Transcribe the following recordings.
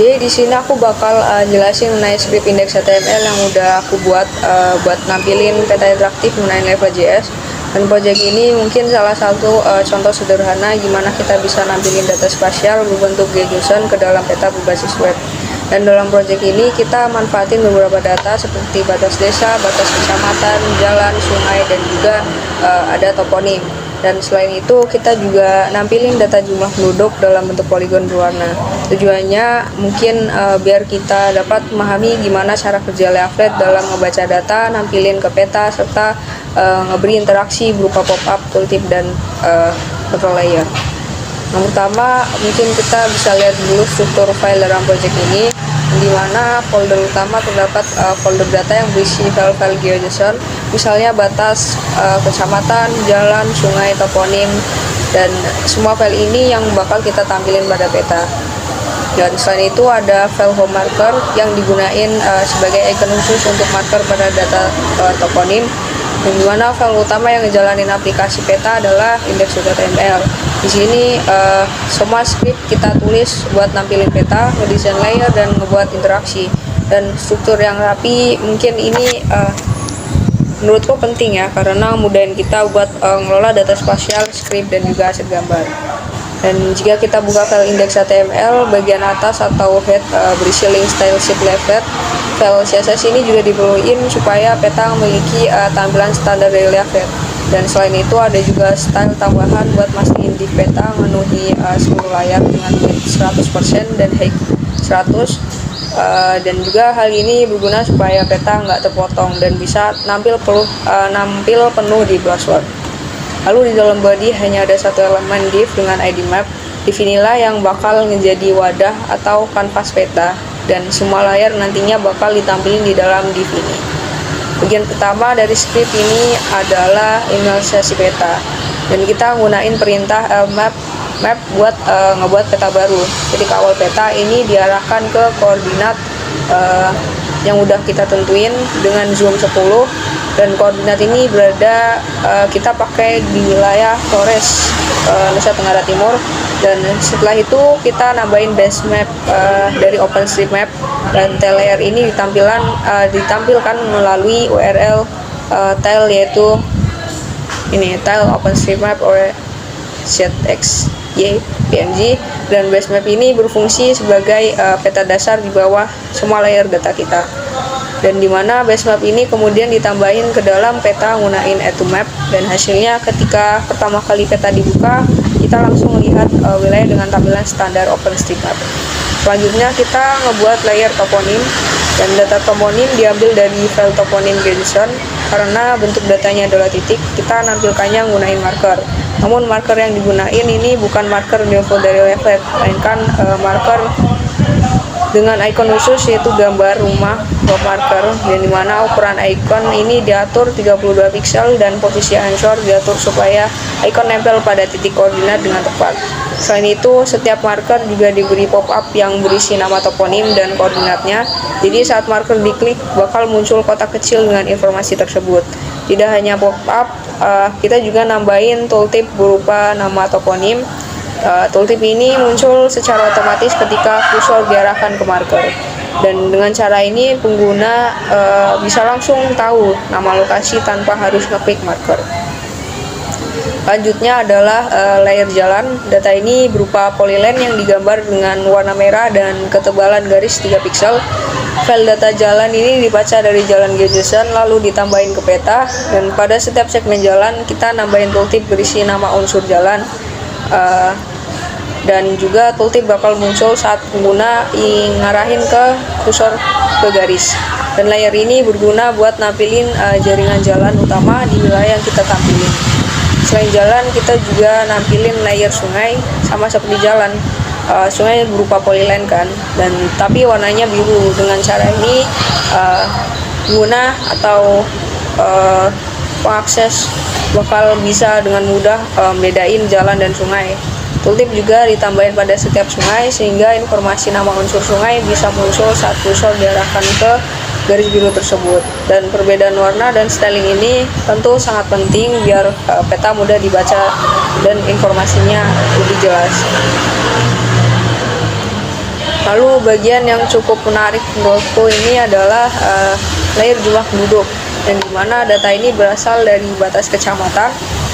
Jadi di sini aku bakal jelasin mengenai script index HTML yang udah aku buat nampilin peta interaktif mengenai Leva.js. Dan project ini mungkin salah satu contoh sederhana gimana kita bisa nampilin data spasial berbentuk JSON ke dalam peta berbasis web. Dan dalam project ini kita manfaatin beberapa data seperti batas desa, batas kecamatan, jalan, sungai, dan juga ada toponim. Dan selain itu kita juga nampilin data jumlah penduduk dalam bentuk poligon berwarna. Tujuannya mungkin biar kita dapat memahami gimana cara kerja leaflet dalam membaca data, nampilin ke peta, serta ngeberi interaksi berupa pop-up, tooltip, dan control layer. Yang pertama mungkin kita bisa lihat dulu struktur file dalam project ini, di mana folder utama terdapat folder data yang berisi file-file GeoJSON, misalnya batas kecamatan, jalan, sungai, toponim, dan semua file ini yang bakal kita tampilin pada peta. Dan selain itu ada file home marker yang digunain sebagai icon khusus untuk marker pada data toponim, yang dimana file utama yang ngejalanin aplikasi peta adalah index.html. Di sini semua script kita tulis buat nampilin peta, ngedesain layer, dan ngebuat interaksi. Dan struktur yang rapi mungkin ini menurutku penting ya, karena mudahin kita buat ngelola data spasial, script, dan juga aset gambar. Dan jika kita buka file index.html, bagian atas atau head berisi link style sheet leaflet. File CSS ini juga diperluin supaya peta memiliki tampilan standar dari leaflet. Dan selain itu ada juga style tambahan buat mastiin div peta memenuhi seluruh layar dengan width 100% dan height 100. Dan juga hal ini berguna supaya peta nggak terpotong dan bisa nampil penuh di browser. Lalu di dalam body hanya ada satu elemen div dengan ID map. Div inilah yang bakal menjadi wadah atau kanvas peta, dan semua layar nantinya bakal ditampilin di dalam div ini. Bagian pertama dari script ini adalah inisialisasi peta, dan kita gunain perintah map buat ngebuat peta baru. Jadi awal peta ini diarahkan ke koordinat yang udah kita tentuin dengan zoom 10, dan koordinat ini berada kita pakai di wilayah Flores, Nusa Tenggara Timur. Dan setelah itu kita nambahin base map dari OpenStreetMap, dan tile layer ini ditampilkan melalui URL tile, yaitu ini tile OpenStreetMap or ZXY PNG. Dan base map ini berfungsi sebagai peta dasar di bawah semua layer data kita, dan dimana base map ini kemudian ditambahin ke dalam peta gunain add to map. Dan hasilnya ketika pertama kali peta dibuka, kita langsung melihat wilayah dengan tampilan standar OpenStreetMap. Selanjutnya kita ngebuat layer toponim, dan data toponim diambil dari file toponim JSON. Karena bentuk datanya adalah titik, kita nampilkannya gunain marker. Namun marker yang digunain ini bukan marker default dari leaflet, melainkan marker dengan icon khusus, yaitu gambar rumah marker, dan dimana ukuran icon ini diatur 32 pixel dan posisi answer diatur supaya icon nempel pada titik koordinat dengan tepat. Selain itu, setiap marker juga diberi pop-up yang berisi nama toponim dan koordinatnya. Jadi saat marker diklik bakal muncul kotak kecil dengan informasi tersebut. Tidak hanya pop-up, kita juga nambahin tooltip berupa nama toponim. Tooltip ini muncul secara otomatis ketika kursor diarahkan ke marker, dan dengan cara ini pengguna bisa langsung tahu nama lokasi tanpa harus ngeklik marker. Selanjutnya adalah layer jalan. Data ini berupa polyline yang digambar dengan warna merah dan ketebalan garis 3 pixel. File data jalan ini dibaca dari jalan GeoJSON lalu ditambahin ke peta, dan pada setiap segmen jalan kita nambahin tooltip berisi nama unsur jalan. Dan juga tooltip bakal muncul saat pengguna ngarahin ke kursor ke garis. Dan layer ini berguna buat nampilin jaringan jalan utama di wilayah yang kita tampilin. Selain jalan, kita juga nampilin layer sungai, sama seperti jalan. Sungai berupa polyline kan, dan tapi warnanya biru. Dengan cara ini pengguna atau pengakses bakal bisa dengan mudah membedain jalan dan sungai. Tooltip juga ditambahin pada setiap sungai, sehingga informasi nama unsur sungai bisa muncul saat kursor diarahkan ke garis biru tersebut. Dan perbedaan warna dan styling ini tentu sangat penting biar peta mudah dibaca dan informasinya lebih jelas. Lalu bagian yang cukup menarik menurutku ini adalah layer jumlah penduduk, yang dimana data ini berasal dari batas kecamatan,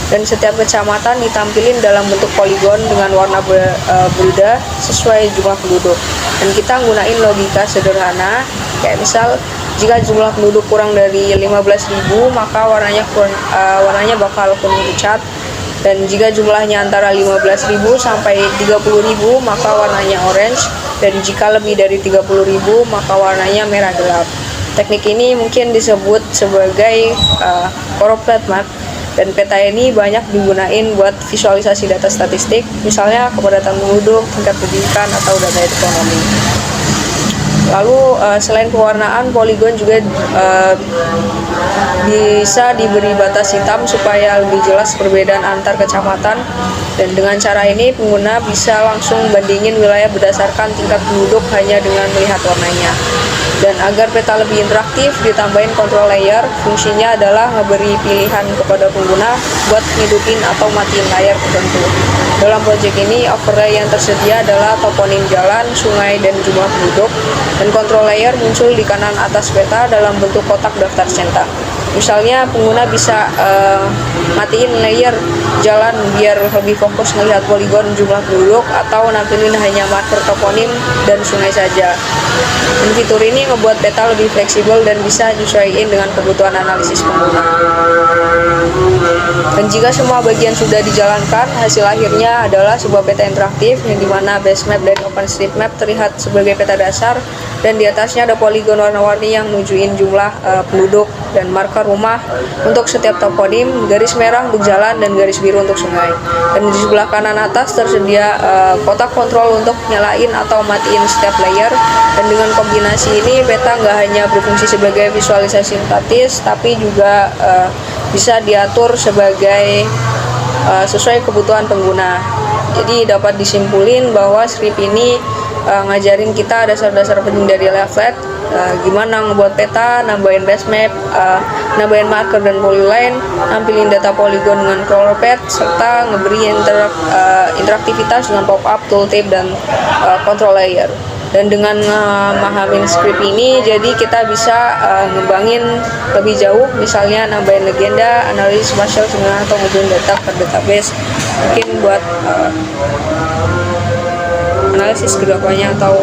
dan setiap kecamatan ditampilin dalam bentuk poligon dengan warna berbeda sesuai jumlah penduduk. Dan kita gunain logika sederhana, kayak misal jika jumlah penduduk kurang dari 15.000 maka warnanya bakal kuning pucat, dan jika jumlahnya antara 15.000 sampai 30.000 maka warnanya orange, dan jika lebih dari 30.000 maka warnanya merah gelap. Teknik ini mungkin disebut sebagai corrupted map, dan peta ini banyak digunain buat visualisasi data statistik, misalnya kepadatan penduduk, tingkat pendidikan, atau data ekonomi. Lalu selain pewarnaan, poligon juga bisa diberi batas hitam supaya lebih jelas perbedaan antar kecamatan, dan dengan cara ini pengguna bisa langsung bandingin wilayah berdasarkan tingkat penduduk hanya dengan melihat warnanya. Dan agar peta lebih interaktif, ditambahin control layer. Fungsinya adalah memberi pilihan kepada pengguna buat ngidupin atau matiin layar tertentu. Dalam project ini, overlay yang tersedia adalah toponim jalan, sungai, dan jumlah penduduk, dan control layer muncul di kanan atas peta dalam bentuk kotak daftar centang. Misalnya pengguna bisa matiin layer jalan biar lebih fokus melihat poligon jumlah penduduk, atau nampilin hanya marker toponim dan sungai saja. Dan fitur ini ngebuat peta lebih fleksibel dan bisa nyesuaiin dengan kebutuhan analisis pengguna. Dan jika semua bagian sudah dijalankan, hasil akhirnya adalah sebuah peta interaktif yang dimana base map dari OpenStreetMap terlihat sebagai peta dasar, dan di atasnya ada poligon warna-warni yang nunjukin jumlah penduduk dan marker rumah untuk setiap toponim, garis merah untuk jalan, dan garis biru untuk sungai. Dan di sebelah kanan atas tersedia kotak kontrol untuk nyalain atau matiin setiap layer. Dan dengan kombinasi ini, peta nggak hanya berfungsi sebagai visualisasi statis, tapi juga bisa diatur sebagai sesuai kebutuhan pengguna. Jadi dapat disimpulin bahwa script ini ngajarin kita dasar-dasar penting dari leaflet, gimana ngebuat peta, nambahin base map, nambahin marker dan polyline, nampilin data poligon dengan crawler pad, serta ngeberi interaktivitas dengan pop-up, tooltip, dan control layer. Dan dengan memahamin script ini, jadi kita bisa ngembangin lebih jauh, misalnya nambahin legenda, analisis spasial, atau ngebuin data ke database, mungkin buat analisis kedepannya atau